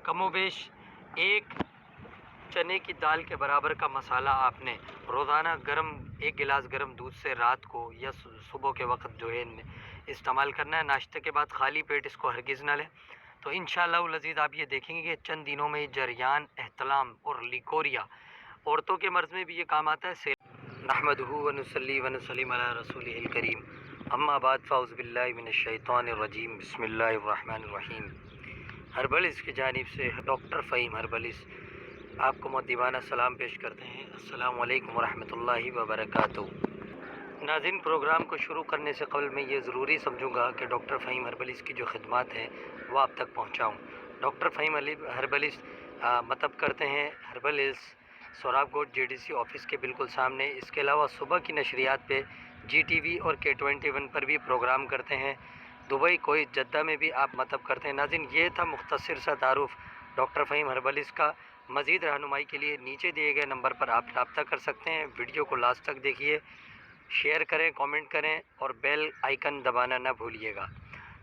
कमो बेश एक चने की दाल के बराबर का मसाला आपने रोज़ाना एक गिलास गर्म दूध से रात को या सुबह के वक्त जो है इस्तेमाल करना है। नाश्ते के बाद खाली पेट इसको हरगिज़ ना लें। तो इंशाअल्लाह लज़ीज़ आप ये देखेंगे कि चंद दिनों में जरियान, एहतलाम और लिकोरिया, औरतों के मर्ज़ में भी ये काम आता है। नहमदुहु व नुसल्ली व नुसल्लिम अला रसूलिहिल करीम, अम्मा बाद फ़अऊज़ु बिल्लाहि मिनश शैतानिर रजीम, बिस्मिल्लाहिर रहमानिर रहीम। हर्बलिस की जानिब से डॉक्टर फ़हीम हर्बलिस आपको मुअद्दिबाना सलाम पेश करते हैं। अस्सलामु अलैकुम वरहमतुल्लाहि वबरकातुहू। नाज़रीन, प्रोग्राम को शुरू करने से कबल मैं ये ज़रूरी समझूंगा कि डॉक्टर फ़हीम हर्बलिस की जो खिदमत हैं वो आप तक पहुँचाऊँ। डॉक्टर फ़हीम हर्बलिस मतलब करते हैं हर्बलिस सोराब गोट JDC ऑफ़िस के बिल्कुल सामने। इसके अलावा सुबह की नशरियात पे GTV और K21 पर भी प्रोग्राम करते हैं। दुबई, कोईत, जद्दा में भी आप मतलब करते हैं। नाज़रीन, ये था मुख्तसर सा तारुफ डॉक्टर फ़हीम हर्बलिस का। मज़ीद रहनुमाई के लिए नीचे दिए गए नंबर पर आप रब्ता कर सकते हैं। वीडियो को लास्ट तक देखिए, शेयर करें, कमेंट करें और बेल आइकन दबाना ना भूलिएगा।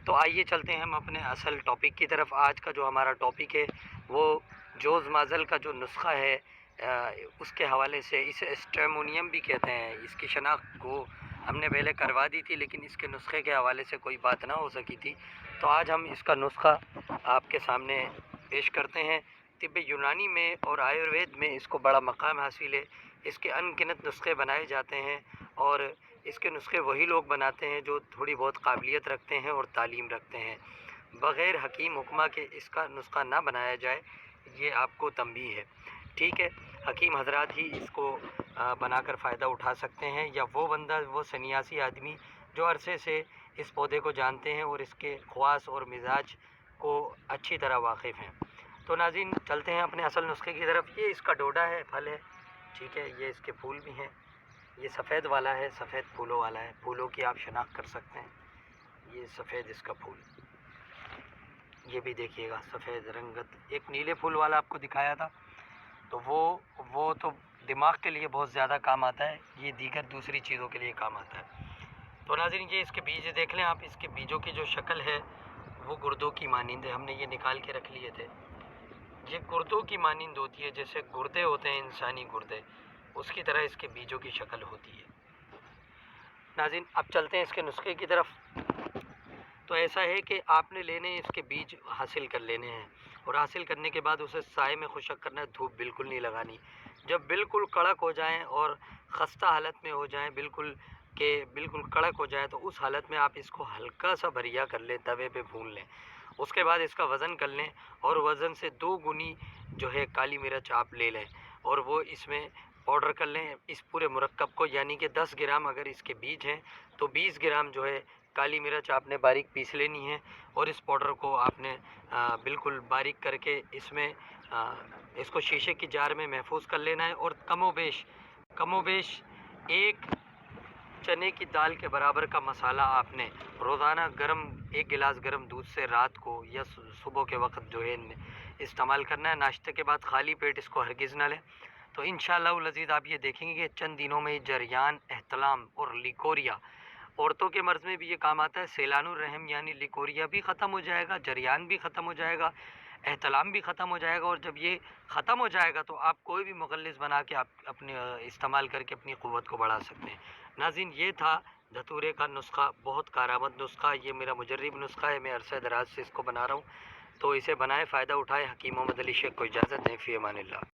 तो आइए चलते हैं हम अपने असल टॉपिक की तरफ। आज का जो हमारा टॉपिक है वो जोज़ माज़ल का जो नुस्खा है उसके हवाले से, इसे स्ट्रेमोनियम भी कहते हैं। इसकी शनाख्त को हमने पहले करवा दी थी, लेकिन इसके नुस्खे के हवाले से कोई बात ना हो सकी थी। तो आज हम इसका नुस्खा आपके सामने पेश करते हैं। तिब्ब यूनानी में और आयुर्वेद में इसको बड़ा मकाम हासिल है। इसके अनगिनत नुस्खे बनाए जाते हैं और इसके नुस्खे वही लोग बनाते हैं जो थोड़ी बहुत काबिलियत रखते हैं और तालीम रखते हैं। बग़ैर हकीम हुक्मा के इसका नुस्खा ना बनाया जाए, ये आपको तंबीह है। ठीक है, हकीम हजरात ही इसको बनाकर फ़ायदा उठा सकते हैं, या वो बंदा, वो सन्यासी आदमी जो अरसे से इस पौधे को जानते हैं और इसके ख़वास और मिजाज को अच्छी तरह वाकिफ़ हैं। तो नाज़रीन, चलते हैं अपने असल नुस्खे की तरफ। ये इसका डोडा है, फल है। ठीक है, ये इसके फूल भी हैं। ये सफ़ेद वाला है, सफ़ेद फूलों वाला है। फूलों की आप शनाख्त कर सकते हैं। ये सफ़ेद इसका फूल, ये भी देखिएगा सफ़ेद रंगत। एक नीले फूल वाला आपको दिखाया था, तो वो तो दिमाग के लिए बहुत ज़्यादा काम आता है। ये दीगर दूसरी चीज़ों के लिए काम आता है। तो नाज़रीन, ये इसके बीज देख लें आप। इसके बीजों की जो शक्ल है वो गुर्दों की मानिंद है। हमने ये निकाल के रख लिए थे। ये गुर्दों की मानिंद होती है, जैसे गुर्दे होते हैं इंसानी गुर्दे, उसकी तरह इसके बीजों की शक्ल होती है। नाज़रीन, अब चलते हैं इसके नुस्खे की तरफ। तो ऐसा है कि आपने लेने इसके बीज हासिल कर लेने हैं, और हासिल करने के बाद उसे साए में खुशक करना है। धूप बिल्कुल नहीं लगानी। जब बिल्कुल कड़क हो जाएं और खस्ता हालत में हो जाएं, बिल्कुल कड़क हो जाए, तो उस हालत में आप इसको हल्का सा भरिया कर लें, तवे पे भून लें। उसके बाद इसका वज़न कर लें और वज़न से 2 गुनी जो है काली मिर्च आप ले लें और वो इसमें पाउडर कर लें इस पूरे मुरक्कब को। यानी कि 10 ग्राम अगर इसके बीज हैं तो 20 ग्राम जो है काली मिर्च आपने बारीक पीस लेनी है, और इस पाउडर को आपने बिल्कुल बारीक करके इसको शीशे की जार में महफूज कर लेना है। और कमोबेश एक चने की दाल के बराबर का मसाला आपने रोज़ाना एक गिलास गर्म दूध से रात को या सुबह के वक्त जो है इस्तेमाल करना है। नाश्ते के बाद खाली पेट इसको हरगिज़ ना लें। तो इंशाअल्लाह लज़ीज़ आप ये देखेंगे कि चंद दिनों में जरियान, एहतलाम और लिकोरिया, औरतों के मर्ज़ में भी ये काम आता है। सैलानुर रहम यानी लिकोरिया भी ख़त्म हो जाएगा, जरियान भी ख़त्म हो जाएगा, एहतलाम भी ख़त्म हो जाएगा। और जब ये ख़त्म हो जाएगा तो आप कोई भी मुग़ल्लिज़ बना के आप अपने इस्तेमाल करके अपनी क़ुव्वत को बढ़ा सकते हैं। नाज़रीन, ये था धतूरे का नुस्खा, बहुत कारआमद नुस्खा। ये मेरा मुजर्रिब नुस्खा है, मैं अरसे दराज से इसको बना रहा हूँ। तो इसे बनाएं, फ़ायदा उठाएं। हकीम मोहम्मद अली शेख को इजाज़त दें। फ़ी अमानिल्लाह।